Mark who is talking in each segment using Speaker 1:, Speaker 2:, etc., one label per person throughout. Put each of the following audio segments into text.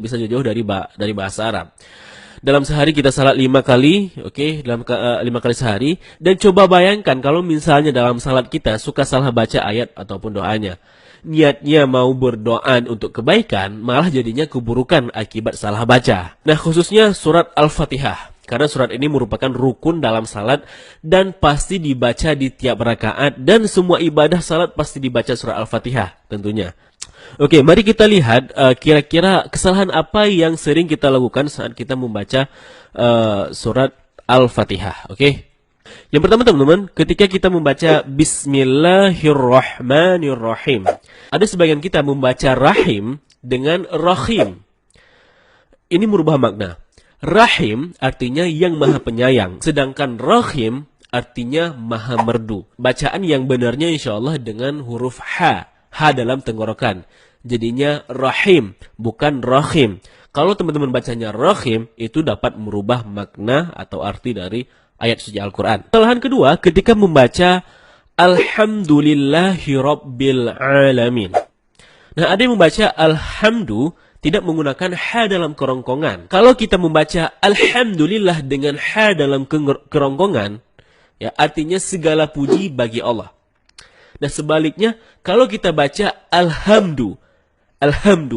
Speaker 1: bisa jauh-jauh dari bahasa Arab. Dalam sehari kita salat 5 kali, oke, dalam 5 kali sehari. Dan coba bayangkan kalau misalnya dalam salat kita suka salah baca ayat ataupun doanya. Niatnya mau berdoa untuk kebaikan, malah jadinya keburukan akibat salah baca. Nah, khususnya surat Al-Fatihah. Karena surat ini merupakan rukun dalam salat dan pasti dibaca di tiap rakaat. Dan semua ibadah salat pasti dibaca surat Al-Fatihah tentunya. Oke, mari kita lihat kira-kira kesalahan apa yang sering kita lakukan saat kita membaca surat Al-Fatihah. Oke. Yang pertama teman-teman, ketika kita membaca Bismillahirrahmanirrahim. Ada sebagian kita membaca Rahim dengan Rahim. Ini merubah makna. Rahim artinya yang maha penyayang. Sedangkan Rahim artinya maha merdu. Bacaan yang benarnya insya Allah dengan huruf H. H dalam tenggorokan. Jadinya Rahim, bukan Rahim. Kalau teman-teman bacanya Rahim, itu dapat merubah makna atau arti dari ayat suci Al-Quran. Kesalahan kedua, ketika membaca Alhamdulillahi Rabbil Alamin. Nah, ada yang membaca Alhamdu tidak menggunakan H dalam kerongkongan. Kalau kita membaca Alhamdulillah dengan H dalam kerongkongan, ya artinya segala puji bagi Allah. Nah sebaliknya, kalau kita baca Alhamdu,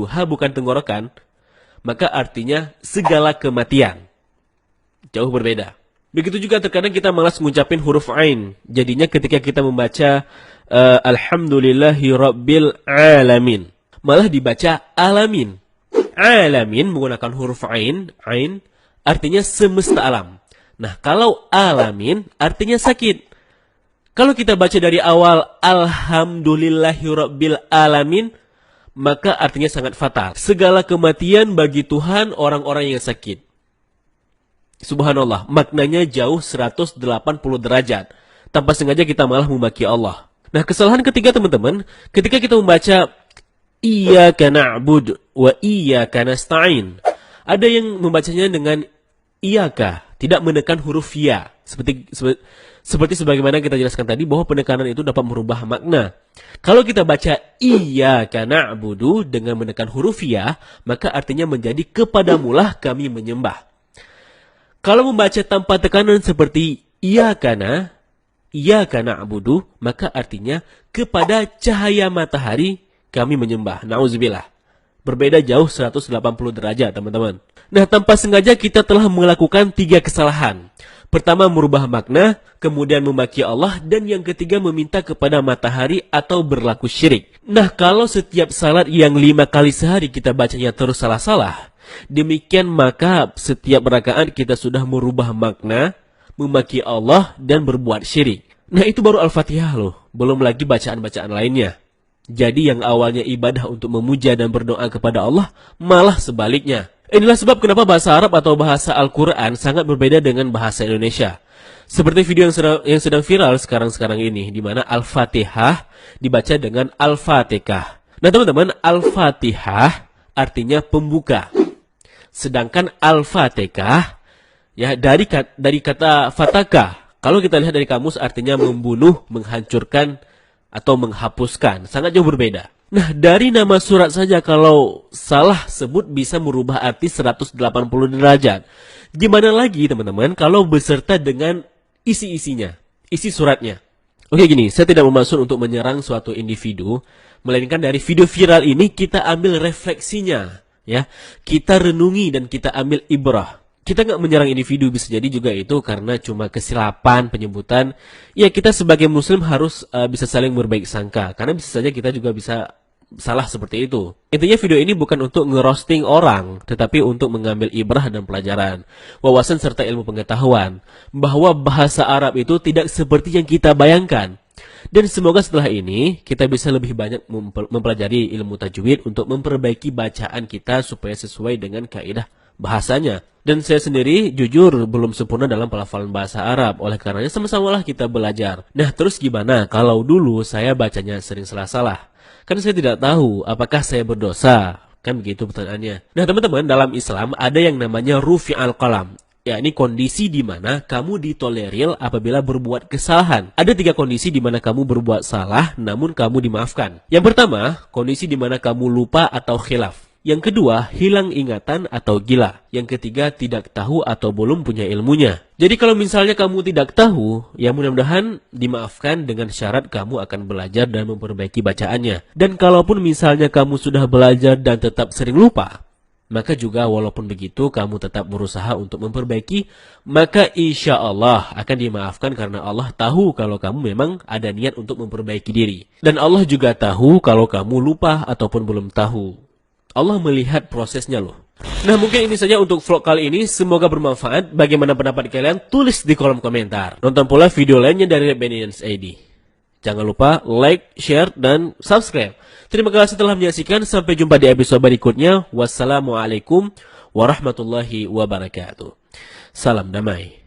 Speaker 1: H bukan tenggorokan, maka artinya segala kematian. Jauh berbeda. Begitu juga terkadang kita malas mengucapin huruf Ain. Jadinya ketika kita membaca Alhamdulillahi Rabbil Alamin, malah dibaca Alamin. Alamin menggunakan huruf Ain artinya semesta alam. Nah kalau Alamin artinya sakit. Kalau kita baca dari awal Alhamdulillahirabbil alamin, maka artinya sangat fatal. Segala kematian bagi Tuhan orang-orang yang sakit. Subhanallah, maknanya jauh 180 derajat. Tanpa sengaja kita malah memaki Allah. Nah, kesalahan ketiga teman-teman, ketika kita membaca Iyyaka na'budu wa iyyaka nasta'in. Ada yang membacanya dengan Iyyaka, tidak menekan huruf ya. Seperti sebagaimana kita jelaskan tadi bahwa penekanan itu dapat merubah makna. Kalau kita baca Iyyaka na'budu dengan menekan huruf ya, maka artinya menjadi kepadamulah kami menyembah. Kalau membaca tanpa tekanan seperti Iyyaka na'budu, maka artinya kepada cahaya matahari kami menyembah. Nauzubillah. Berbeda jauh 180 derajat, teman-teman. Nah, tanpa sengaja kita telah melakukan 3 kesalahan. Pertama, merubah makna, kemudian memaki Allah, dan yang ketiga, meminta kepada matahari atau berlaku syirik. Nah, kalau setiap salat yang 5 kali sehari kita bacanya terus salah-salah, demikian maka setiap rakaat kita sudah merubah makna, memaki Allah, dan berbuat syirik. Nah, itu baru Al-Fatihah loh, belum lagi bacaan-bacaan lainnya. Jadi yang awalnya ibadah untuk memuja dan berdoa kepada Allah, malah sebaliknya. Inilah sebab kenapa bahasa Arab atau bahasa Al-Quran sangat berbeda dengan bahasa Indonesia. Seperti video yang sedang viral sekarang ini, di mana Al-Fatihah dibaca dengan Al-Fatihah. Nah teman-teman, Al-Fatihah artinya pembuka. Sedangkan Al-Fatihah ya dari kata fataka. Kalau kita lihat dari kamus artinya membunuh, menghancurkan, atau menghapuskan. Sangat jauh berbeda. Nah, dari nama surat saja kalau salah sebut bisa merubah arti 180 derajat. Gimana lagi teman-teman kalau beserta dengan isi-isinya, isi suratnya. Oke gini, saya tidak bermaksud untuk menyerang suatu individu, melainkan dari video viral ini kita ambil refleksinya. Ya, kita renungi dan kita ambil ibrah. Kita nggak menyerang individu, bisa jadi juga itu karena cuma kesilapan penyebutan. Ya kita sebagai muslim harus bisa saling berbaik sangka. Karena bisa saja kita juga bisa salah seperti itu. Intinya video ini bukan untuk ngerosting orang, tetapi untuk mengambil ibrah dan pelajaran, wawasan serta ilmu pengetahuan. Bahwa bahasa Arab itu tidak seperti yang kita bayangkan. Dan semoga setelah ini kita bisa lebih banyak mempelajari ilmu tajwid untuk memperbaiki bacaan kita supaya sesuai dengan kaidah bahasanya. Dan saya sendiri jujur belum sempurna dalam pelafalan bahasa Arab. Oleh karenanya sama-samalah kita belajar. Nah terus gimana kalau dulu saya bacanya sering salah-salah? Kan saya tidak tahu apakah saya berdosa. Kan begitu pertanyaannya. Nah teman-teman, dalam Islam ada yang namanya rufi'al qalam. Ya, ini kondisi di mana kamu ditolerir apabila berbuat kesalahan. Ada 3 kondisi di mana kamu berbuat salah namun kamu dimaafkan. Yang pertama, kondisi di mana kamu lupa atau khilaf. Yang kedua, hilang ingatan atau gila. Yang ketiga, tidak tahu atau belum punya ilmunya. Jadi kalau misalnya kamu tidak tahu, ya mudah-mudahan dimaafkan dengan syarat kamu akan belajar dan memperbaiki bacaannya. Dan kalaupun misalnya kamu sudah belajar dan tetap sering lupa, maka juga walaupun begitu kamu tetap berusaha untuk memperbaiki, maka insya Allah akan dimaafkan karena Allah tahu kalau kamu memang ada niat untuk memperbaiki diri. Dan Allah juga tahu kalau kamu lupa ataupun belum tahu. Allah melihat prosesnya loh. Nah mungkin ini saja untuk vlog kali ini. Semoga bermanfaat. Bagaimana pendapat kalian? Tulis di kolom komentar. Nonton pula video lainnya dari Bennyans ID. Jangan lupa like, share, dan subscribe. Terima kasih telah menyaksikan. Sampai jumpa di episode berikutnya. Wassalamualaikum warahmatullahi wabarakatuh. Salam damai.